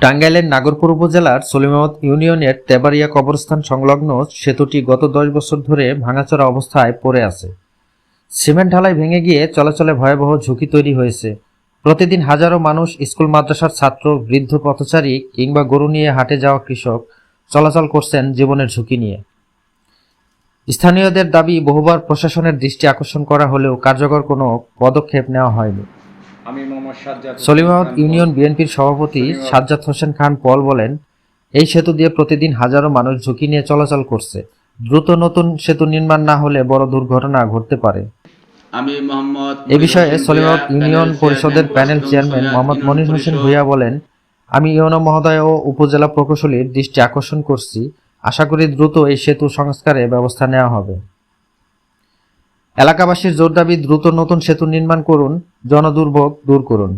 টাঙ্গাইলের নাগরপুর উপজেলার সলিমাবাদ ইউনিয়নের তেবাড়িয়া কবরস্থান সংলগ্ন সেতুটি গত 10 বছর ধরে ভাঙাচোরা অবস্থায় পড়ে আছে। সিমেন্ট ঢালাই ভেঙে গিয়ে চলাচলে ভয়াবহ ঝুঁকি তৈরি হয়েছে। প্রতিদিন হাজারো মানুষ, স্কুল মাদ্রাসার ছাত্র, বৃদ্ধ পথচারী কিংবা গরু নিয়ে হাটে যাওয়া কৃষক চলাচল করছেন জীবনের ঝুঁকি নিয়ে। স্থানীয়দের দাবি, বহুবার প্রশাসনের দৃষ্টি আকর্ষণ করা হলেও কার্যকর কোনো পদক্ষেপ নেওয়া হয়নি। সলিমাবাদ ইউনিয়ন বিএনপির সভাপতি সাজ্জাদ হোসেন খান পল বলেন, এই সেতু দিয়ে প্রতিদিন হাজারো মানুষ ঝুঁকি নিয়ে চলাচল করছে। দ্রুত নতুন সেতু নির্মাণ না হলে বড় দুর্ঘটনা ঘটতে পারে। এ বিষয়ে সলিমাবাদ ইউনিয়ন পরিষদের প্যানেল চেয়ারম্যান মোহাম্মদ মনির হোসেন ভূঁইয়া বলেন, আমি ইউনো মহোদয় ও উপজেলা প্রকৌশলীর দৃষ্টি আকর্ষণ করছি। আশা করি দ্রুত এই সেতু সংস্কারে ব্যবস্থা নেওয়া হবে। এলাকাবাসীর জোর দাবি, দ্রুত নতুন সেতু নির্মাণ করুন, জনদুর্ভোগ দূর করুন।